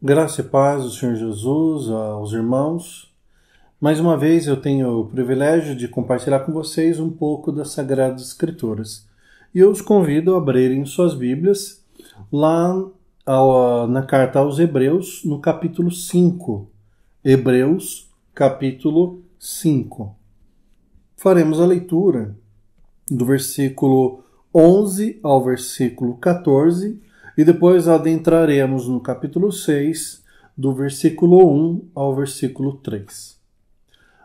Graça e paz do Senhor Jesus aos irmãos. Mais uma vez eu tenho o privilégio de compartilhar com vocês um pouco das Sagradas Escrituras. E eu os convido a abrirem suas Bíblias lá na carta aos Hebreus, no capítulo 5. Hebreus, capítulo 5. Faremos a leitura do versículo 11 ao versículo 14 e depois adentraremos no capítulo 6, do versículo 1 ao versículo 3.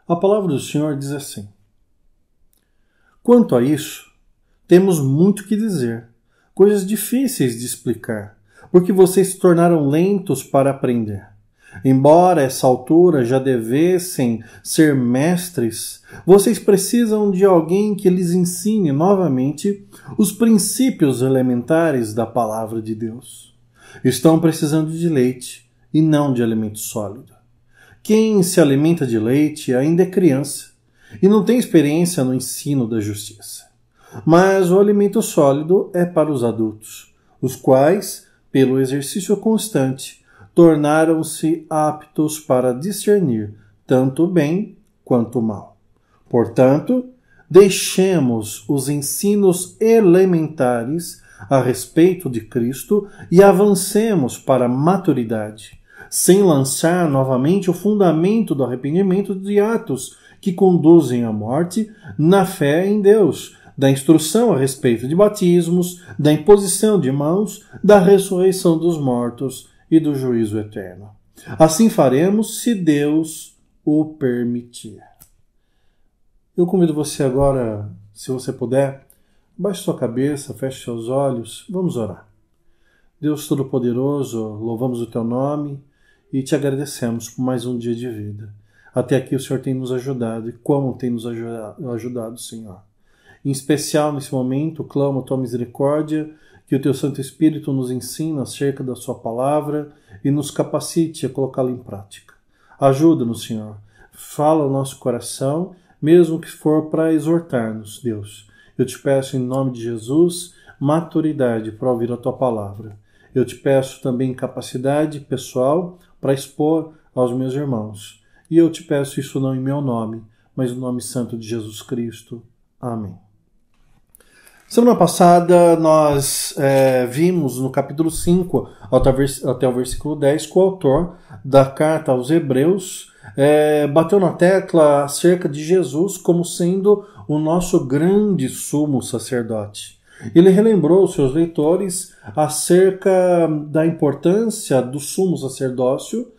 A palavra do Senhor diz assim: Quanto a isso, temos muito que dizer, coisas difíceis de explicar, porque vocês se tornaram lentos para aprender. Embora a essa altura já devessem ser mestres, vocês precisam de alguém que lhes ensine novamente os princípios elementares da palavra de Deus. Estão precisando de leite e não de alimento sólido. Quem se alimenta de leite ainda é criança e não tem experiência no ensino da justiça. Mas o alimento sólido é para os adultos, os quais, pelo exercício constante, tornaram-se aptos para discernir tanto o bem quanto o mal. Portanto, deixemos os ensinos elementares a respeito de Cristo e avancemos para a maturidade, sem lançar novamente o fundamento do arrependimento de atos que conduzem à morte na fé em Deus, da instrução a respeito de batismos, da imposição de mãos, da ressurreição dos mortos e do juízo eterno. Assim faremos se Deus o permitir. Eu convido você agora, se você puder, baixe sua cabeça, feche seus olhos, vamos orar. Deus Todo-Poderoso, louvamos o Teu nome e Te agradecemos por mais um dia de vida. Até aqui o Senhor tem nos ajudado e como tem nos ajudado, Senhor. Em especial nesse momento, clamo a Tua misericórdia, que o Teu Santo Espírito nos ensine acerca da Sua palavra e nos capacite a colocá-la em prática. Ajuda-nos, Senhor. Fala ao nosso coração, mesmo que for para exortar-nos, Deus. Eu te peço em nome de Jesus, maturidade para ouvir a Tua palavra. Eu te peço também capacidade pessoal para expor aos meus irmãos. E eu te peço isso não em meu nome, mas no nome santo de Jesus Cristo. Amém. Semana passada nós vimos no capítulo 5 até o versículo 10 que o autor da carta aos Hebreus bateu na tecla acerca de Jesus como sendo o nosso grande sumo sacerdote. Ele relembrou os seus leitores acerca da importância do sumo sacerdócio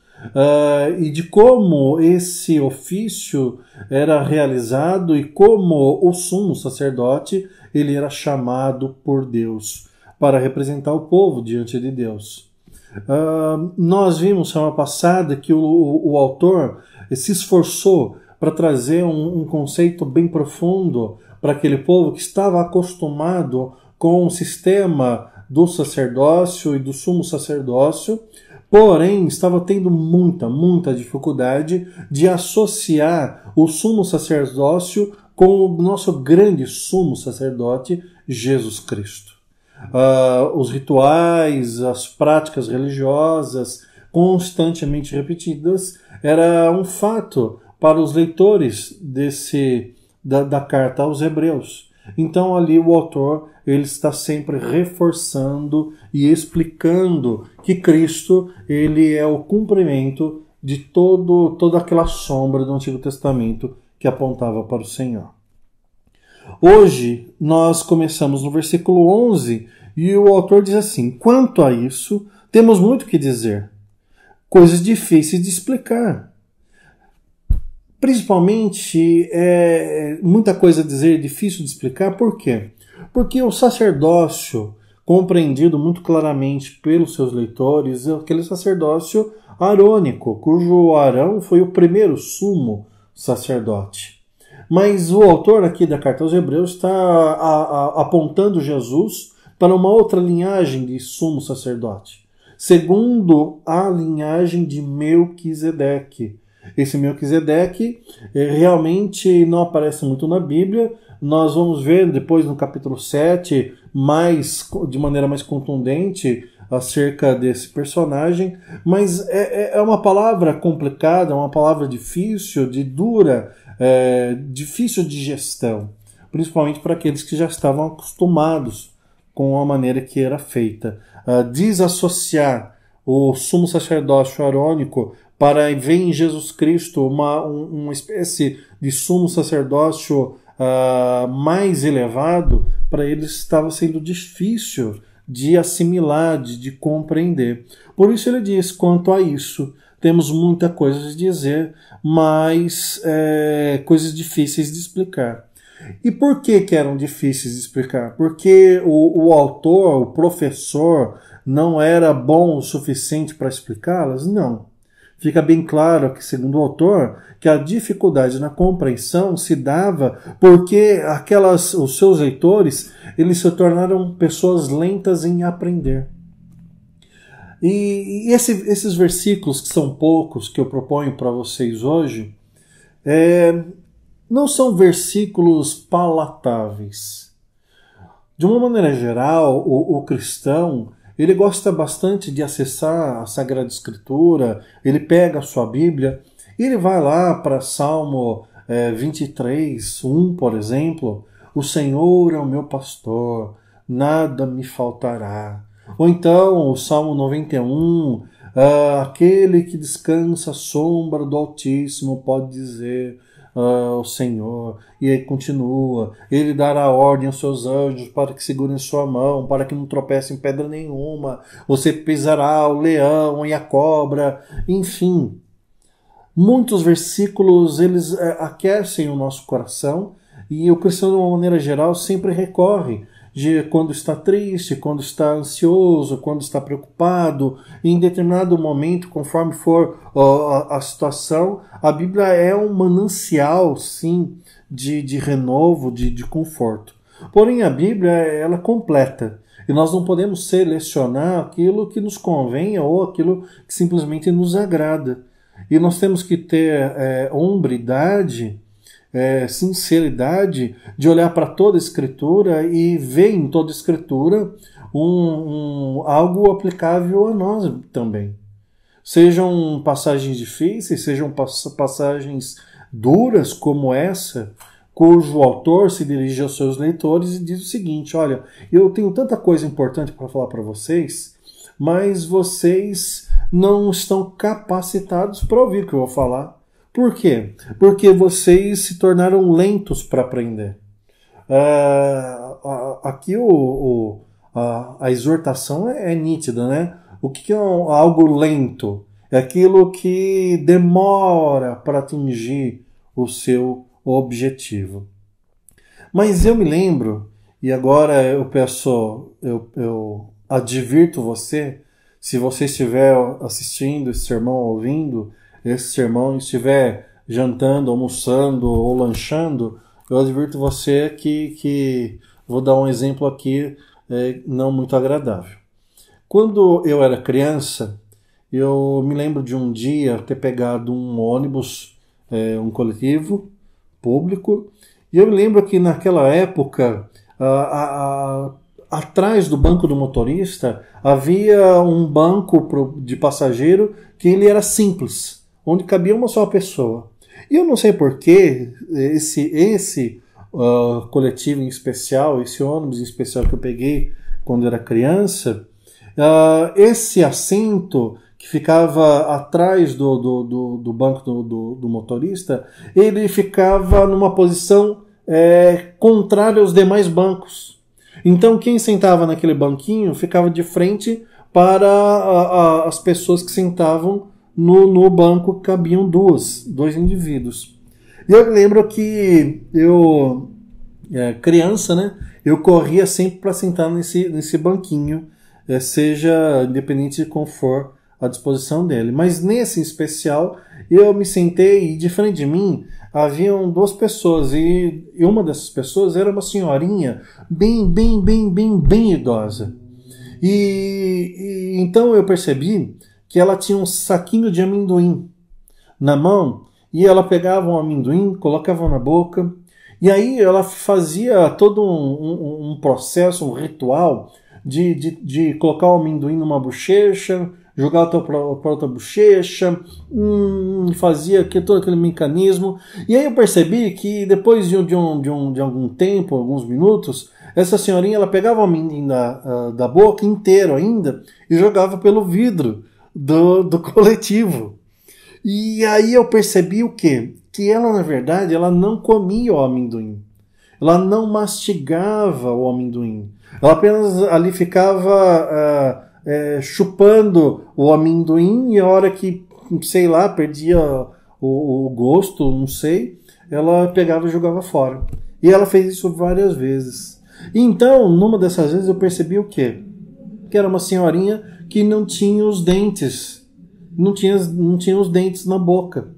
e de como esse ofício era realizado e como o sumo sacerdote ele era chamado por Deus para representar o povo diante de Deus. Nós vimos semana passada que o autor se esforçou para trazer um conceito bem profundo para aquele povo que estava acostumado com o sistema do sacerdócio e do sumo sacerdócio, porém estava tendo muita dificuldade de associar o sumo sacerdócio com o nosso grande sumo sacerdote, Jesus Cristo. Os rituais, as práticas religiosas constantemente repetidas era um fato para os leitores da carta aos Hebreus. Então ali o autor ele está sempre reforçando e explicando que Cristo ele é o cumprimento de toda aquela sombra do Antigo Testamento que apontava para o Senhor. Hoje nós começamos no versículo 11 e o autor diz assim: Quanto a isso, temos muito que dizer, coisas difíceis de explicar. Principalmente, muita coisa a dizer, difícil de explicar, por quê? Porque o sacerdócio, compreendido muito claramente pelos seus leitores, é aquele sacerdócio arônico, cujo Arão foi o primeiro sumo sacerdote. Mas o autor aqui da carta aos Hebreus está apontando Jesus para uma outra linhagem de sumo sacerdote, segundo a linhagem de Melquisedeque. Esse Melquisedeque realmente não aparece muito na Bíblia. Nós vamos ver depois no capítulo 7, de maneira mais contundente, acerca desse personagem, mas é uma palavra complicada, é uma palavra difícil, dura, difícil de gestão, principalmente para aqueles que já estavam acostumados com a maneira que era feita. Desassociar o sumo sacerdócio arônico para ver em Jesus Cristo uma espécie de sumo sacerdócio mais elevado, para eles estava sendo difícil de assimilar, de compreender. Por isso ele diz, quanto a isso, temos muita coisa a dizer, mas coisas difíceis de explicar. E por que eram difíceis de explicar? Porque o autor, o professor, não era bom o suficiente para explicá-las? Não. Fica bem claro que, segundo o autor, que a dificuldade na compreensão se dava porque os seus leitores, eles se tornaram pessoas lentas em aprender. E esses versículos, que são poucos, que eu proponho para vocês hoje, não são versículos palatáveis. De uma maneira geral, o cristão, ele gosta bastante de acessar a Sagrada Escritura, ele pega a sua Bíblia e ele vai lá para Salmo 23, 1, por exemplo, o Senhor é o meu pastor, nada me faltará. Ou então o Salmo 91, aquele que descansa à sombra do Altíssimo pode dizer o Senhor, e aí continua, ele dará ordem aos seus anjos para que segurem sua mão, para que não tropece em pedra nenhuma, você pisará o leão e a cobra, enfim. Muitos versículos, eles aquecem o nosso coração, e o cristão, de uma maneira geral, sempre recorre quando está triste, quando está ansioso, quando está preocupado, e em determinado momento, conforme for a situação, a Bíblia é um manancial, sim, de renovo, de conforto. Porém, a Bíblia, ela é completa, e nós não podemos selecionar aquilo que nos convenha ou aquilo que simplesmente nos agrada. E nós temos que ter hombridade, sinceridade de olhar para toda a Escritura e ver em toda a Escritura algo aplicável a nós também. Sejam passagens difíceis, sejam passagens duras como essa, cujo autor se dirige aos seus leitores e diz o seguinte: olha, eu tenho tanta coisa importante para falar para vocês, mas vocês não estão capacitados para ouvir o que eu vou falar. Por quê? Porque vocês se tornaram lentos para aprender. Aqui a exortação é nítida, né? O que é algo lento? É aquilo que demora para atingir o seu objetivo. Mas eu me lembro, e agora eu advirto você, se você estiver assistindo esse sermão, ouvindo esse sermão, estiver jantando, almoçando ou lanchando, eu advirto você que vou dar um exemplo aqui não muito agradável. Quando eu era criança, eu me lembro de um dia ter pegado um ônibus, um coletivo público, e eu me lembro que naquela época, atrás do banco do motorista, havia um banco de passageiro que ele era simples, onde cabia uma só pessoa. E eu não sei porquê, esse coletivo em especial, esse ônibus em especial que eu peguei quando era criança, esse assento que ficava atrás do banco do motorista, ele ficava numa posição contrária aos demais bancos. Então quem sentava naquele banquinho ficava de frente para as pessoas que sentavam no banco, que cabiam dois indivíduos. E eu lembro que eu, criança, né, eu corria sempre para sentar nesse banquinho, seja independente de como for a disposição dele. Mas nesse em especial, eu me sentei e de frente de mim haviam duas pessoas, e uma dessas pessoas era uma senhorinha bem idosa. E então eu percebi que ela tinha um saquinho de amendoim na mão, e ela pegava um amendoim, colocava na boca, e aí ela fazia todo um processo, um ritual, de colocar o amendoim numa bochecha, jogar para outra bochecha, fazia todo aquele mecanismo. E aí eu percebi que depois de algum tempo, alguns minutos, essa senhorinha ela pegava o amendoim da boca inteiro ainda e jogava pelo vidro do coletivo. E aí eu percebi o quê? Que ela, na verdade, ela não comia o amendoim. Ela não mastigava o amendoim. Ela apenas ali ficava chupando o amendoim, e a hora que, sei lá, perdia o gosto, não sei, ela pegava e jogava fora. E ela fez isso várias vezes. E então, numa dessas vezes, eu percebi o quê? Que era uma senhorinha que não tinha os dentes. Não tinha os dentes na boca.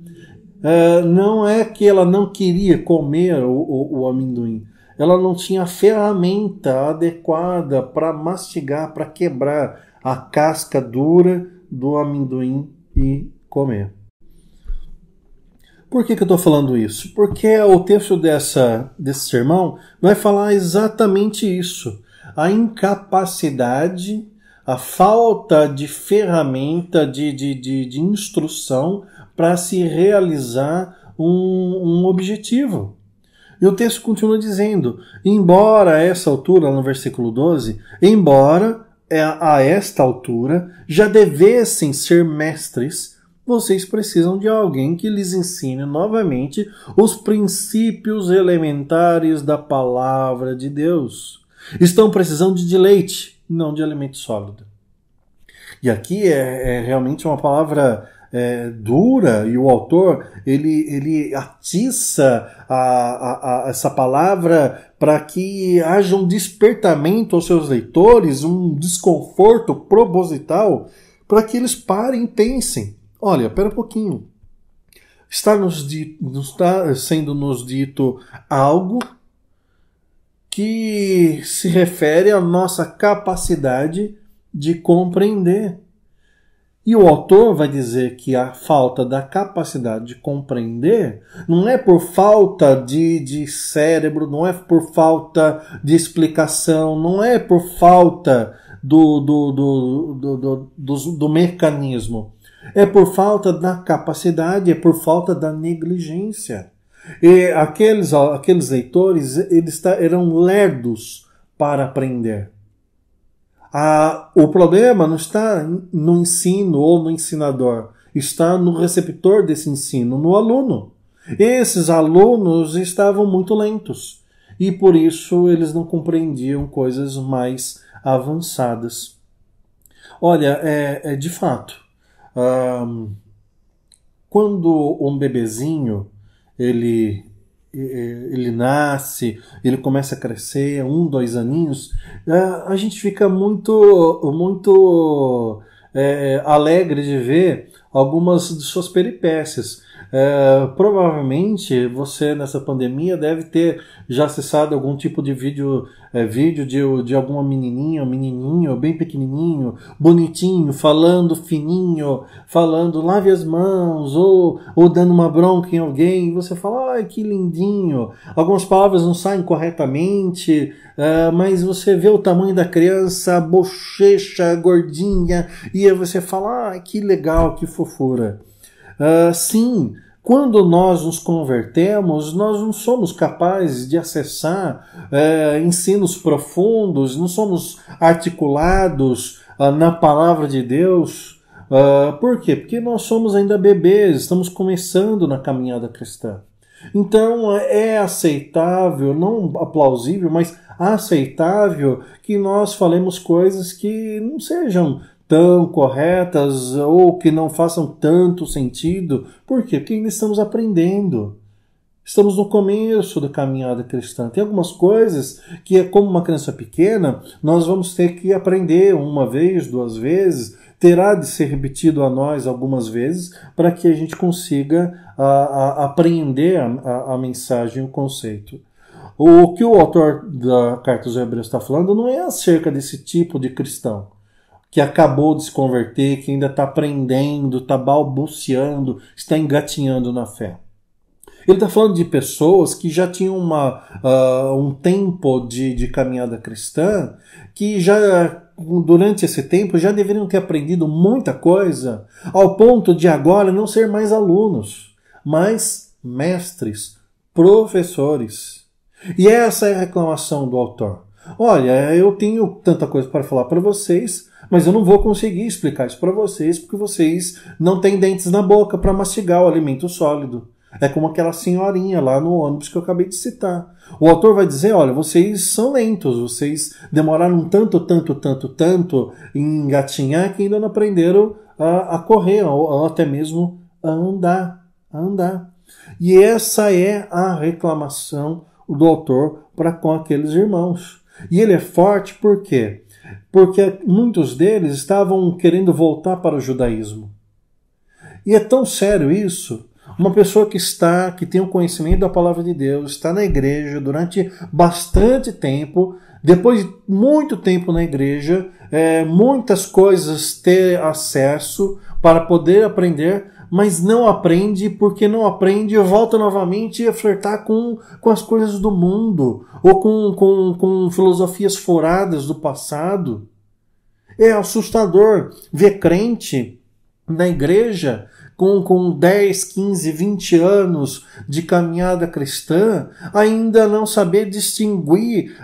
Não é que ela não queria comer o amendoim. Ela não tinha a ferramenta adequada para mastigar, para quebrar a casca dura do amendoim e comer. Por que eu estou falando isso? Porque o texto desse sermão vai falar exatamente isso. A incapacidade, a falta de ferramenta, de instrução para se realizar um objetivo. E o texto continua dizendo, embora a essa altura, no versículo 12, embora a esta altura já devessem ser mestres, vocês precisam de alguém que lhes ensine novamente os princípios elementares da palavra de Deus. Estão precisando de leite, não de alimento sólido. E aqui é realmente uma palavra dura, e o autor ele atiça essa palavra para que haja um despertamento aos seus leitores, um desconforto proposital, para que eles parem e pensem. Olha, espera um pouquinho. Está sendo nos dito algo que se refere à nossa capacidade de compreender. E o autor vai dizer que a falta da capacidade de compreender não é por falta de cérebro, não é por falta de explicação, não é por falta do mecanismo. É por falta da capacidade, é por falta da negligência. E aqueles leitores eram lerdos para aprender. O problema não está no ensino ou no ensinador, está no receptor desse ensino, no aluno. Esses alunos estavam muito lentos e por isso eles não compreendiam coisas mais avançadas. Olha, de fato, quando um bebezinho ele nasce, ele começa a crescer, 1, 2 aninhos, a gente fica muito alegre de ver algumas de suas peripécias. Provavelmente você nessa pandemia deve ter já acessado algum tipo de vídeo de alguma menininha, um menininho bem pequenininho, bonitinho, falando fininho, falando lave as mãos, ou dando uma bronca em alguém, e você fala, ai que lindinho. Algumas palavras não saem corretamente, mas você vê o tamanho da criança, a bochecha gordinha, e aí você fala, ai que legal, que fofura. Sim, quando nós nos convertemos, nós não somos capazes de acessar ensinos profundos, não somos articulados na palavra de Deus. Por quê? Porque nós somos ainda bebês, estamos começando na caminhada cristã. Então é aceitável, não plausível, mas aceitável que nós falemos coisas que não sejam tão corretas ou que não façam tanto sentido. Por quê? Porque ainda estamos aprendendo. Estamos no começo da caminhada cristã. Tem algumas coisas que, como uma criança pequena, nós vamos ter que aprender 1 vez, 2 vezes, terá de ser repetido a nós algumas vezes para que a gente consiga apreender a mensagem, o conceito. O que o autor da Carta aos Hebreus está falando não é acerca desse tipo de cristão que acabou de se converter, que ainda está aprendendo, está balbuciando, está engatinhando na fé. Ele está falando de pessoas que já tinham um tempo de caminhada cristã, que já, durante esse tempo, já deveriam ter aprendido muita coisa, ao ponto de agora não ser mais alunos, mas mestres, professores. E essa é a reclamação do autor. Olha, eu tenho tanta coisa para falar para vocês, mas eu não vou conseguir explicar isso para vocês, porque vocês não têm dentes na boca para mastigar o alimento sólido. É como aquela senhorinha lá no ônibus que eu acabei de citar. O autor vai dizer, olha, vocês são lentos, vocês demoraram tanto em engatinhar que ainda não aprenderam a correr, ou até mesmo a andar. E essa é a reclamação do autor para com aqueles irmãos. E ele é forte por quê? Porque muitos deles estavam querendo voltar para o judaísmo. E é tão sério isso. Uma pessoa que tem o conhecimento da palavra de Deus, está na igreja durante bastante tempo, depois de muito tempo na igreja, muitas coisas ter acesso para poder aprender, mas não aprende, porque não aprende, volta novamente a flertar com as coisas do mundo, ou com filosofias furadas do passado. É assustador ver crente na igreja com 10, 15, 20 anos de caminhada cristã, ainda não saber distinguir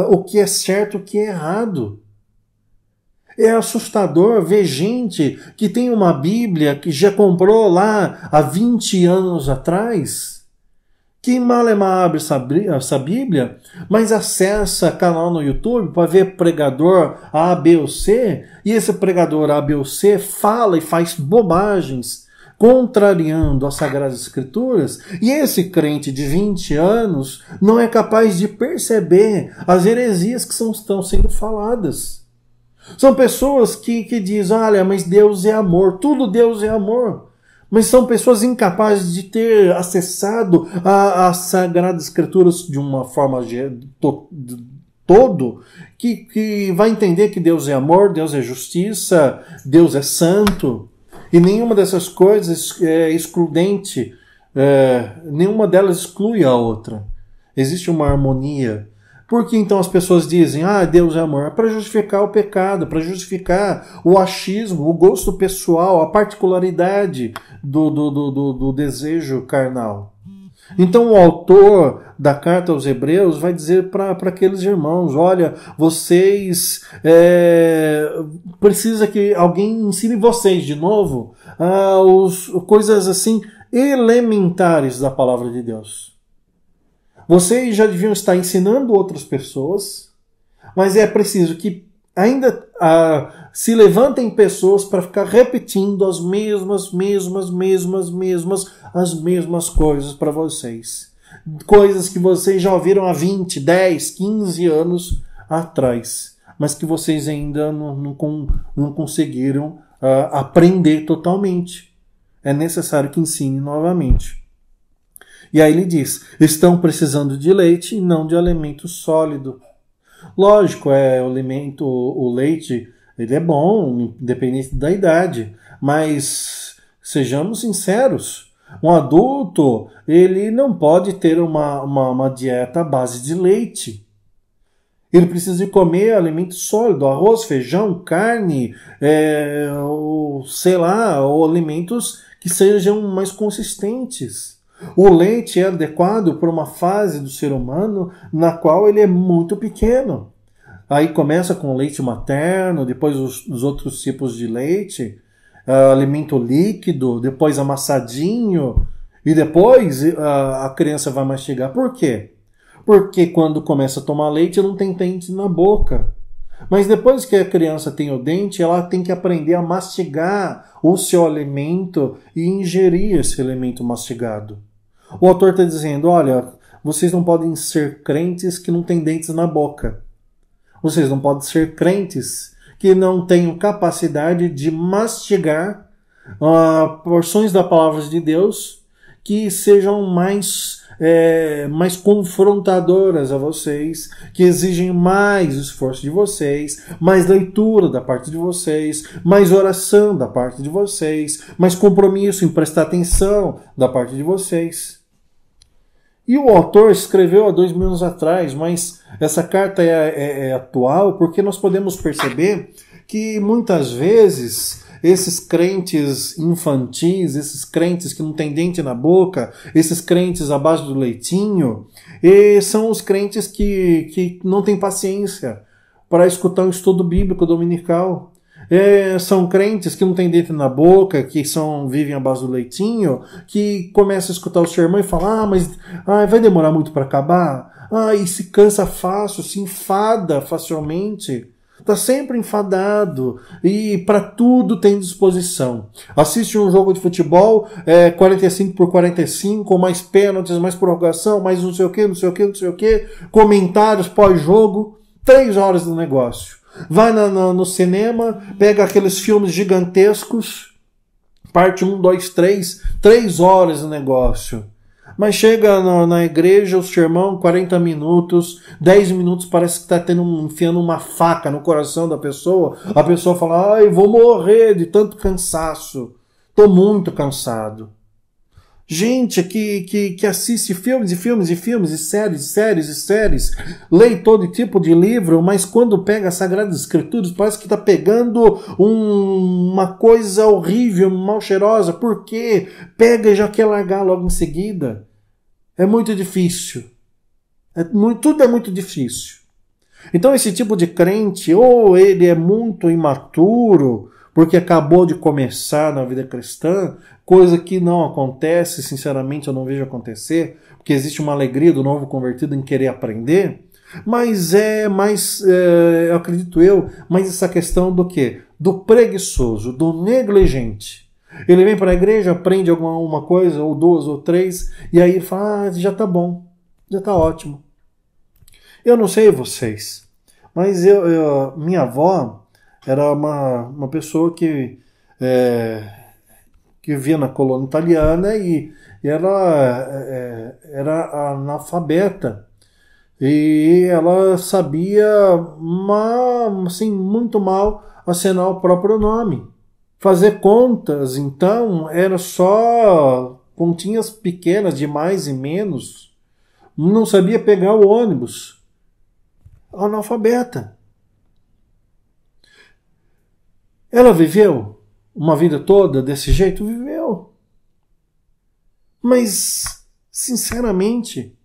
o que é certo e o que é errado. É assustador ver gente que tem uma Bíblia que já comprou lá há 20 anos atrás, que mal abre essa Bíblia, mas acessa canal no YouTube para ver pregador A, B ou C, e esse pregador A, B ou C fala e faz bobagens, contrariando as Sagradas Escrituras, e esse crente de 20 anos não é capaz de perceber as heresias que estão sendo faladas. São pessoas que dizem, olha, mas Deus é amor, tudo Deus é amor. Mas são pessoas incapazes de ter acessado as Sagradas Escrituras de uma forma todo, que vai entender que Deus é amor, Deus é justiça, Deus é santo. E nenhuma dessas coisas é excludente, nenhuma delas exclui a outra. Existe uma harmonia. Por que então as pessoas dizem, Deus é amor? É para justificar o pecado, para justificar o achismo, o gosto pessoal, a particularidade do desejo carnal. Então o autor da carta aos Hebreus vai dizer para aqueles irmãos, olha, vocês precisa que alguém ensine vocês de novo coisas assim elementares da palavra de Deus. Vocês já deviam estar ensinando outras pessoas, mas é preciso que ainda se levantem pessoas para ficar repetindo as mesmas coisas para vocês. Coisas que vocês já ouviram há 20, 10, 15 anos atrás, mas que vocês ainda não conseguiram aprender totalmente. É necessário que ensine novamente. E aí ele diz, estão precisando de leite e não de alimento sólido. Lógico, o leite ele é bom, independente da idade, mas sejamos sinceros, um adulto ele não pode ter uma dieta à base de leite. Ele precisa de comer alimento sólido, arroz, feijão, carne, ou alimentos que sejam mais consistentes. O leite é adequado para uma fase do ser humano na qual ele é muito pequeno. Aí começa com o leite materno, depois os outros tipos de leite, alimento líquido, depois amassadinho, e depois a criança vai mastigar. Por quê? Porque quando começa a tomar leite não tem dente na boca. Mas depois que a criança tem o dente, ela tem que aprender a mastigar o seu alimento e ingerir esse alimento mastigado. O autor está dizendo, olha, vocês não podem ser crentes que não têm dentes na boca. Vocês não podem ser crentes que não tenham capacidade de mastigar porções da palavra de Deus que sejam mais confrontadoras a vocês, que exigem mais esforço de vocês, mais leitura da parte de vocês, mais oração da parte de vocês, mais compromisso em prestar atenção da parte de vocês. E o autor escreveu há 2000 anos atrás, mas essa carta é atual porque nós podemos perceber que muitas vezes esses crentes infantis, esses crentes que não têm dente na boca, esses crentes à base do leitinho, são os crentes que não têm paciência para escutar um estudo bíblico dominical. São crentes que não têm dente na boca, que vivem à base do leitinho, que começam a escutar o sermão e falam, mas vai demorar muito para acabar, e se cansa fácil, se enfada facilmente, está sempre enfadado, e para tudo tem disposição. Assiste um jogo de futebol, 45-45, mais pênaltis, mais prorrogação, mais não sei o que, comentários pós-jogo, 3 horas do negócio. Vai no cinema, pega aqueles filmes gigantescos, parte 1, 2, 3, 3 horas do negócio. Mas chega na igreja, o sermão, 40 minutos, 10 minutos parece que está enfiando uma faca no coração da pessoa. A pessoa fala, vou morrer de tanto cansaço. Estou muito cansado. Gente que assiste filmes e séries, lê todo tipo de livro, mas quando pega as Sagradas Escrituras parece que está pegando uma coisa horrível, mal cheirosa. Por quê? Pega e já quer largar logo em seguida. É muito difícil. Tudo é muito difícil. Então esse tipo de crente, ou ele é muito imaturo, porque acabou de começar na vida cristã, coisa que não acontece, sinceramente eu não vejo acontecer, porque existe uma alegria do novo convertido em querer aprender, mas eu acredito mais essa questão do quê? Do preguiçoso, do negligente. Ele vem para a igreja, aprende uma coisa, ou 2 ou 3, e aí ele fala, já está bom, já está ótimo. Eu não sei vocês, mas minha avó era uma pessoa que vivia na colônia italiana e ela era analfabeta. E ela sabia assim, muito mal assinar o próprio nome. Fazer contas, então, era só continhas pequenas de mais e menos. Não sabia pegar o ônibus. Analfabeta. Ela viveu uma vida toda desse jeito? Viveu. Mas, sinceramente,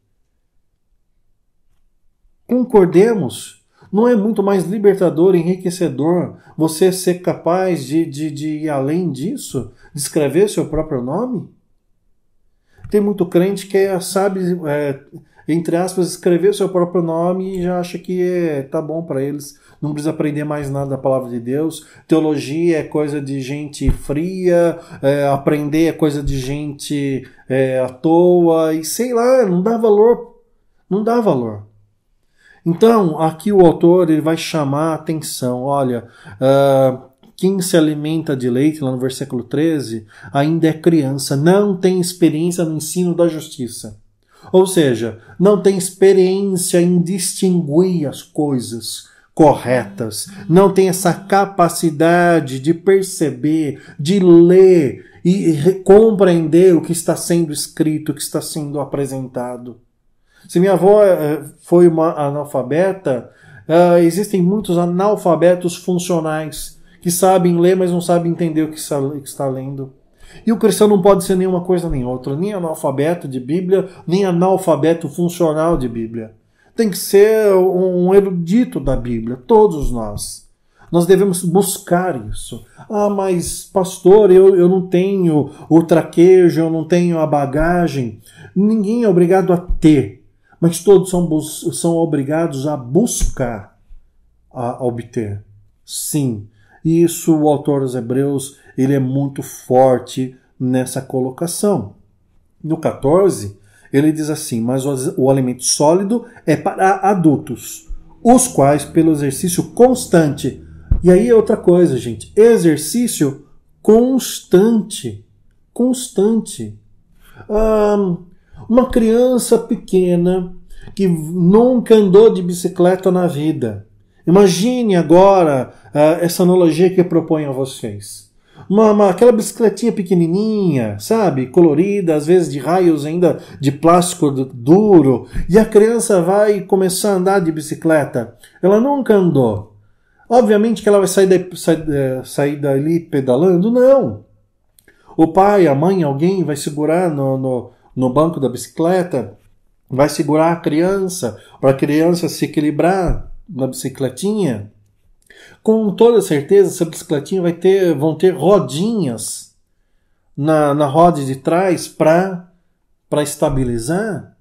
concordemos, não é muito mais libertador, enriquecedor você ser capaz de ir além disso? De escrever seu próprio nome? Tem muito crente que sabe, entre aspas, escrever seu próprio nome e já acha que tá bom para eles. Não precisa aprender mais nada da palavra de Deus. Teologia é coisa de gente fria, aprender é coisa de gente à toa, e sei lá, não dá valor. Não dá valor. Então, aqui o autor ele vai chamar a atenção. Olha, quem se alimenta de leite, lá no versículo 13, ainda é criança, não tem experiência no ensino da justiça. Ou seja, não tem experiência em distinguir as coisas corretas, não tem essa capacidade de perceber, de ler e compreender o que está sendo escrito, o que está sendo apresentado. Se minha avó foi uma analfabeta, existem muitos analfabetos funcionais que sabem ler, mas não sabem entender o que está lendo. E o cristão não pode ser nenhuma coisa nem outra, nem analfabeto de Bíblia, nem analfabeto funcional de Bíblia. Tem que ser um erudito da Bíblia, todos nós. Nós devemos buscar isso. Mas pastor, eu não tenho o traquejo, eu não tenho a bagagem. Ninguém é obrigado a ter. Mas todos são obrigados a buscar, a obter. Sim. E isso o autor dos Hebreus ele é muito forte nessa colocação. No 14, ele diz assim, mas o alimento sólido é para adultos, os quais pelo exercício constante. E aí é outra coisa, gente. Exercício constante. Constante. Uma criança pequena que nunca andou de bicicleta na vida. Imagine agora essa analogia que eu proponho a vocês. aquela bicicletinha pequenininha, sabe? Colorida, às vezes de raios ainda de plástico duro. E a criança vai começar a andar de bicicleta. Ela nunca andou. Obviamente que ela vai sair dali pedalando? Não. O pai, a mãe, alguém vai segurar no banco da bicicleta, vai segurar a criança, para a criança se equilibrar na bicicletinha. Com toda certeza, essa bicicletinha vão ter rodinhas na roda de trás para estabilizar.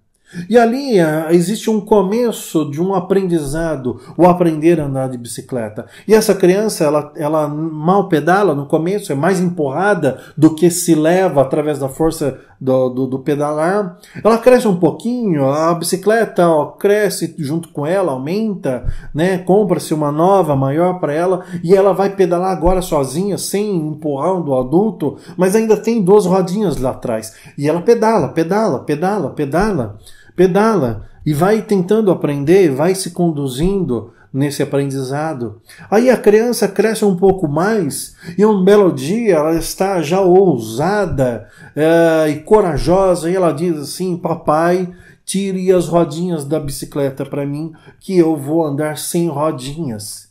E ali existe um começo de um aprendizado, o aprender a andar de bicicleta. E essa criança, ela mal pedala no começo, é mais empurrada do que se leva através da força do pedalar. Ela cresce um pouquinho, a bicicleta cresce junto com ela, aumenta, né? Compra-se uma nova, maior para ela, e ela vai pedalar agora sozinha, sem empurrão do adulto, mas ainda tem 2 rodinhas lá atrás. E ela pedala e vai tentando aprender, vai se conduzindo nesse aprendizado. Aí a criança cresce um pouco mais e um belo dia ela está já ousada e corajosa e ela diz assim: papai, tire as rodinhas da bicicleta para mim que eu vou andar sem rodinhas.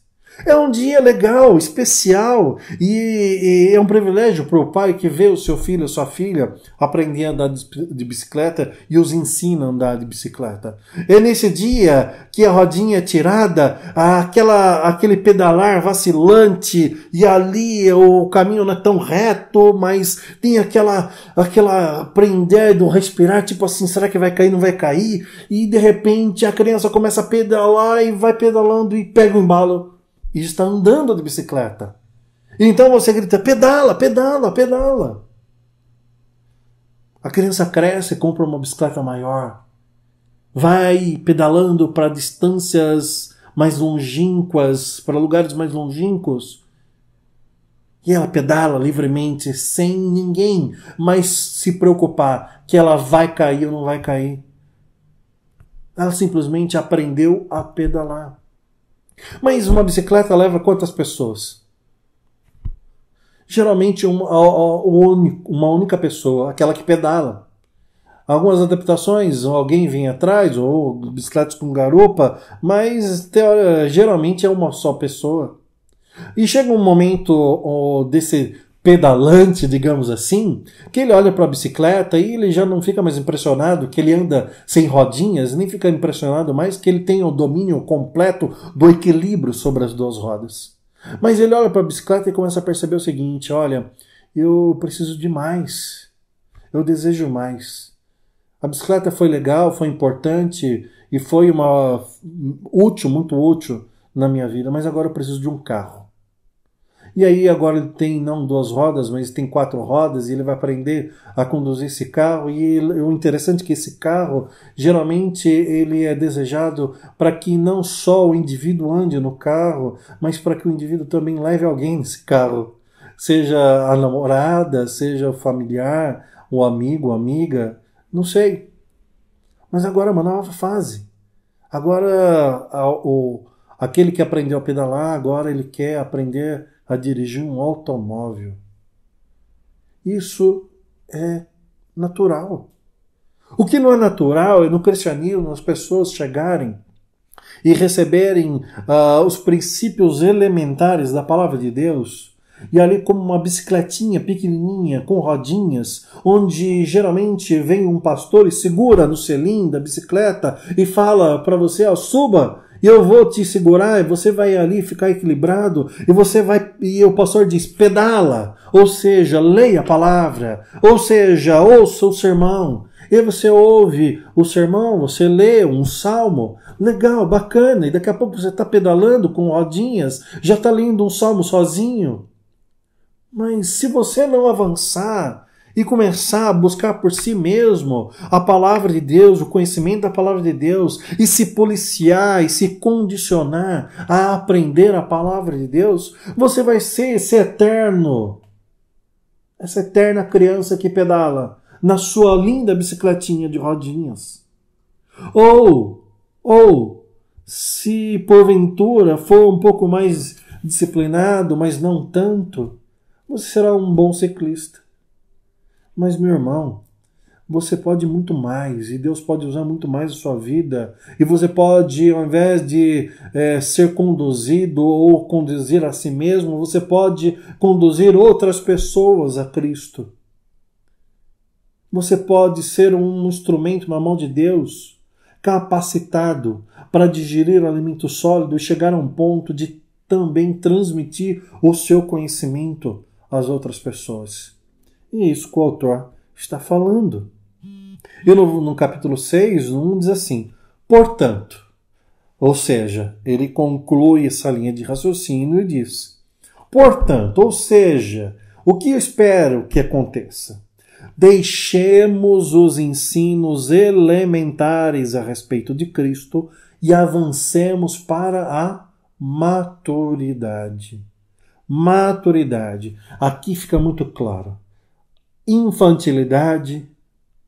É um dia legal, especial, e é um privilégio para o pai que vê o seu filho, a sua filha aprender a andar de bicicleta e os ensina a andar de bicicleta. É nesse dia que a rodinha é tirada, aquele pedalar vacilante, e ali o caminho não é tão reto, mas tem aquela aprender do respirar, tipo assim, será que vai cair, não vai cair? E de repente a criança começa a pedalar e vai pedalando e pega o embalo. E está andando de bicicleta. Então você grita: pedala, pedala, pedala. A criança cresce, compra uma bicicleta maior. Vai pedalando para distâncias mais longínquas, para lugares mais longínquos. E ela pedala livremente, sem ninguém mais se preocupar que ela vai cair ou não vai cair. Ela simplesmente aprendeu a pedalar. Mas uma bicicleta leva quantas pessoas? Geralmente uma única pessoa, aquela que pedala. Algumas adaptações, alguém vem atrás, ou bicicletas com garupa, mas geralmente é uma só pessoa. E chega um momento desse pedalante, digamos assim, que ele olha para a bicicleta e ele já não fica mais impressionado que ele anda sem rodinhas, nem fica impressionado mais que ele tem o domínio completo do equilíbrio sobre as 2 rodas. Mas ele olha para a bicicleta e começa a perceber o seguinte: olha, eu preciso de mais, eu desejo mais. A bicicleta foi legal, foi importante e foi muito útil na minha vida, mas agora eu preciso de um carro. E aí agora ele tem não 2 rodas, mas tem 4 rodas, e ele vai aprender a conduzir esse carro. E o interessante é que esse carro, geralmente, ele é desejado para que não só o indivíduo ande no carro, mas para que o indivíduo também leve alguém nesse carro. Seja a namorada, seja o familiar, o amigo, a amiga, não sei. Mas agora é uma nova fase. Agora aquele que aprendeu a pedalar, agora ele quer aprender a dirigir um automóvel. Isso é natural. O que não é natural é no cristianismo as pessoas chegarem e receberem os princípios elementares da palavra de Deus, e ali como uma bicicletinha pequenininha com rodinhas, onde geralmente vem um pastor e segura no selim da bicicleta e fala para você: suba, e eu vou te segurar, e você vai ali ficar equilibrado, e o pastor diz: pedala, ou seja, leia a palavra, ou seja, ouça o sermão. E você ouve o sermão, você lê um salmo, legal, bacana, e daqui a pouco você está pedalando com rodinhas, já está lendo um salmo sozinho. Mas se você não avançar e começar a buscar por si mesmo a palavra de Deus, o conhecimento da palavra de Deus, e se policiar e se condicionar a aprender a palavra de Deus, você vai ser esse eterno, essa eterna criança que pedala na sua linda bicicletinha de rodinhas. Ou, se porventura for um pouco mais disciplinado, mas não tanto, Você será um bom ciclista. Mas, meu irmão, você pode muito mais, e Deus pode usar muito mais a sua vida, e você pode, ao invés de ser conduzido ou conduzir a si mesmo, você pode conduzir outras pessoas a Cristo. Você pode ser um instrumento na mão de Deus, capacitado para digerir o alimento sólido e chegar a um ponto de também transmitir o seu conhecimento às outras pessoas. E é isso que o autor está falando. E no capítulo 6, 1 diz assim, portanto, ou seja, ele conclui essa linha de raciocínio e diz, portanto, ou seja, o que eu espero que aconteça? Deixemos os ensinos elementares a respeito de Cristo e avancemos para a maturidade. Maturidade. Aqui fica muito claro. Infantilidade,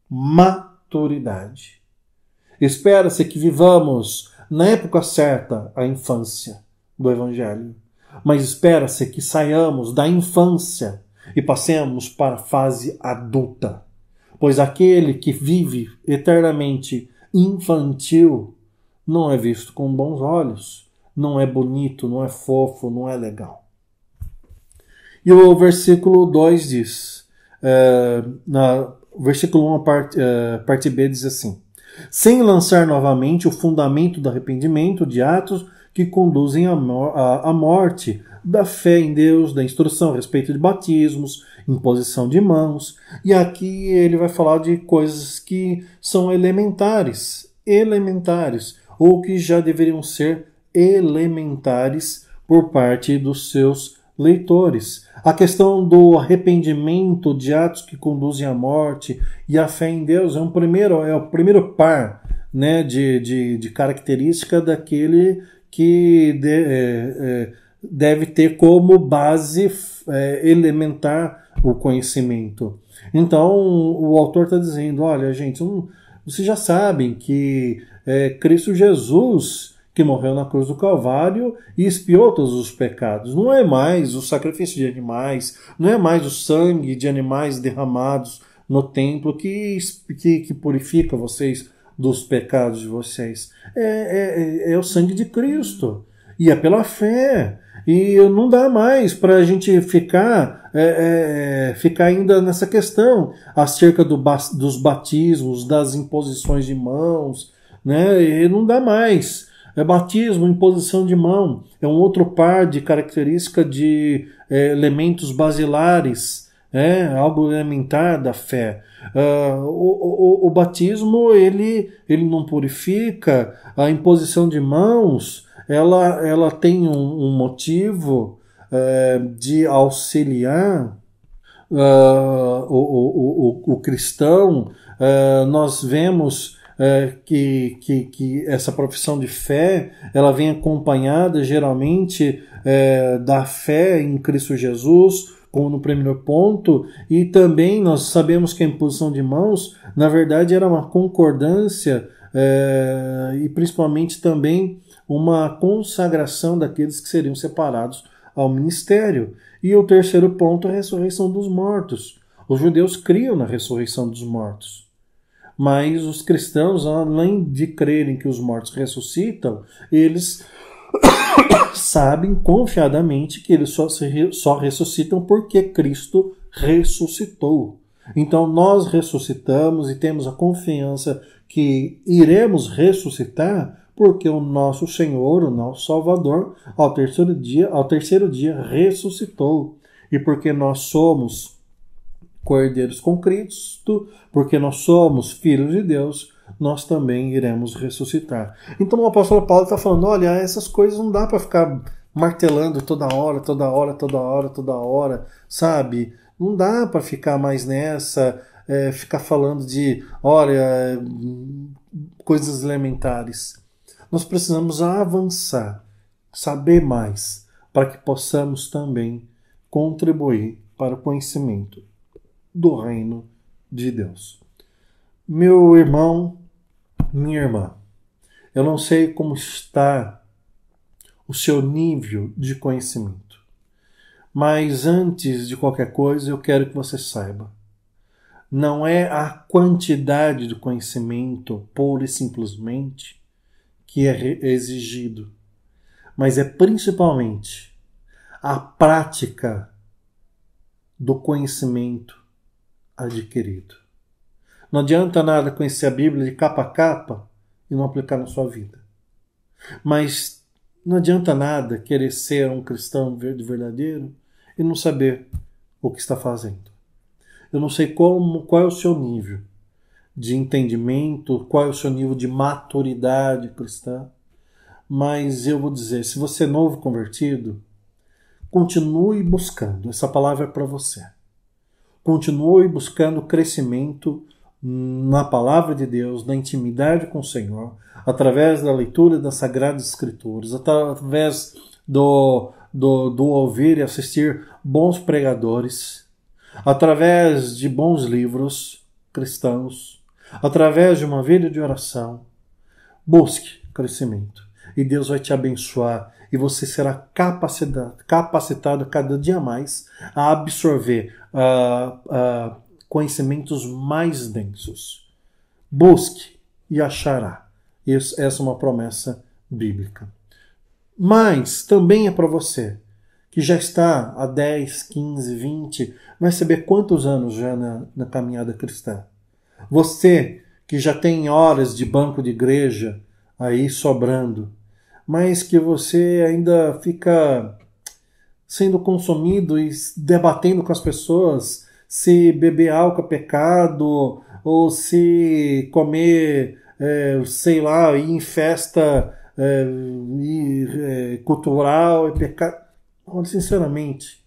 maturidade. Espera-se que vivamos na época certa a infância do Evangelho, mas espera-se que saiamos da infância e passemos para a fase adulta, pois aquele que vive eternamente infantil não é visto com bons olhos, não é bonito, não é fofo, não é legal. E o versículo 2 diz, versículo 1, parte B, diz assim, sem lançar novamente o fundamento do arrependimento de atos que conduzem à morte, da fé em Deus, da instrução a respeito de batismos, imposição de mãos, e aqui ele vai falar de coisas que são elementares, ou que já deveriam ser elementares por parte dos seus leitores. A questão do arrependimento de atos que conduzem à morte e a fé em Deus é o primeiro par, né, de característica daquele que deve ter como base elementar o conhecimento. Então, o autor está dizendo, olha, gente, vocês já sabem que Cristo Jesus, que morreu na cruz do Calvário e expiou todos os pecados. Não é mais o sacrifício de animais, não é mais o sangue de animais derramados no templo que purifica vocês dos pecados de vocês. É o sangue de Cristo. E é pela fé. E não dá mais para a gente ficar ainda nessa questão acerca dos batismos, das imposições de mãos, né? E não dá mais. Batismo, imposição de mão, é um outro par de característica de elementos basilares, algo elementar da fé. O batismo ele não purifica, a imposição de mãos ela tem um motivo de auxiliar o cristão. Nós vemos que essa profissão de fé ela vem acompanhada geralmente da fé em Cristo Jesus, como no primeiro ponto, e também nós sabemos que a imposição de mãos, na verdade, era uma concordância e principalmente também uma consagração daqueles que seriam separados ao ministério. E o terceiro ponto é a ressurreição dos mortos. Os judeus criam na ressurreição dos mortos. Mas os cristãos, além de crerem que os mortos ressuscitam, eles sabem confiadamente que eles só ressuscitam porque Cristo ressuscitou. Então nós ressuscitamos e temos a confiança que iremos ressuscitar porque o nosso Senhor, o nosso Salvador, ao terceiro dia ressuscitou. E porque nós somos cordeiros com Cristo, porque nós somos filhos de Deus, nós também iremos ressuscitar. Então o apóstolo Paulo está falando, olha, essas coisas não dá para ficar martelando toda hora, sabe? Não dá para ficar mais nessa, ficar falando de, olha, coisas elementares. Nós precisamos avançar, saber mais, para que possamos também contribuir para o conhecimento do reino de Deus. Meu irmão, minha irmã, eu não sei como está o seu nível de conhecimento, Mas antes de qualquer coisa, eu quero que você saiba. Não é a quantidade do conhecimento, pura e simplesmente, que é exigido, mas é principalmente a prática do conhecimento adquirido. Não adianta nada conhecer a Bíblia de capa a capa e não aplicar na sua vida. Mas não adianta nada querer ser um cristão verdadeiro e não saber o que está fazendo. Eu não sei qual é o seu nível de entendimento, qual é o seu nível de maturidade cristã, mas eu vou dizer, se você é novo convertido, continue buscando. Essa palavra é para você. Continue buscando crescimento na palavra de Deus, na intimidade com o Senhor, através da leitura das Sagradas Escrituras, através do ouvir e assistir bons pregadores, através de bons livros cristãos, através de uma vida de oração. Busque crescimento e Deus vai te abençoar e você será capacitado cada dia mais a absorver conhecimentos mais densos. Busque e achará. Essa é uma promessa bíblica. Mas também é para você que já está há 10, 15, 20, vai saber quantos anos já na caminhada cristã. Você que já tem horas de banco de igreja aí sobrando, mas que você ainda fica sendo consumido e debatendo com as pessoas se beber álcool é pecado ou se comer, sei lá, ir em festa cultural é pecado. Olha, sinceramente,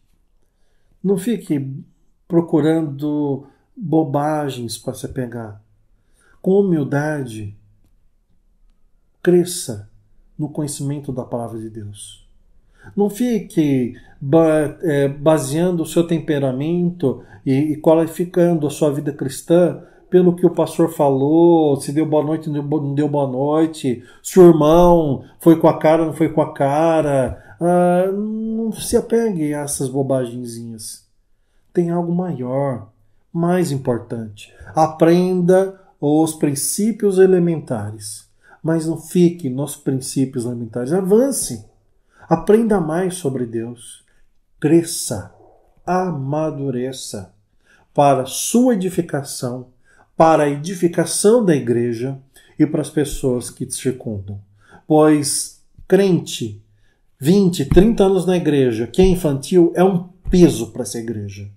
não fique procurando bobagens para se pegar. Com humildade, cresça no conhecimento da palavra de Deus. Não fique baseando o seu temperamento e qualificando a sua vida cristã pelo que o pastor falou, se deu boa noite, não deu boa noite, se o irmão foi com a cara, não foi com a cara. Não se apegue a essas bobagenzinhas. Tem algo maior, mais importante. Aprenda os princípios elementares, mas não fique nos princípios elementares. Avance. Aprenda mais sobre Deus. Cresça. Amadureça. Para sua edificação, para a edificação da igreja e para as pessoas que te circundam. Pois crente, 20, 30 anos na igreja, que é infantil, é um peso para essa igreja.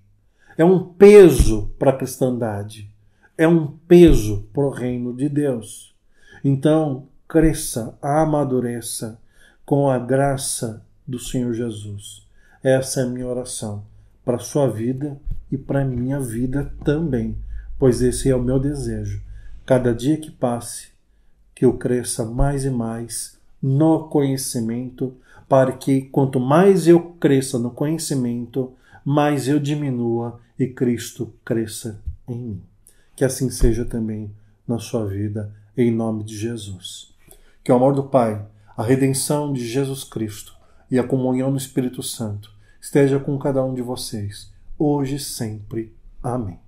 É um peso para a cristandade. É um peso para o reino de Deus. Então, cresça, amadureça com a graça do Senhor Jesus. Essa é a minha oração para a sua vida e para a minha vida também, pois esse é o meu desejo. Cada dia que passe, que eu cresça mais e mais no conhecimento, para que quanto mais eu cresça no conhecimento, mais eu diminua e Cristo cresça em mim. Que assim seja também na sua vida, em nome de Jesus. Que o amor do Pai, a redenção de Jesus Cristo e a comunhão do Espírito Santo esteja com cada um de vocês, hoje e sempre. Amém.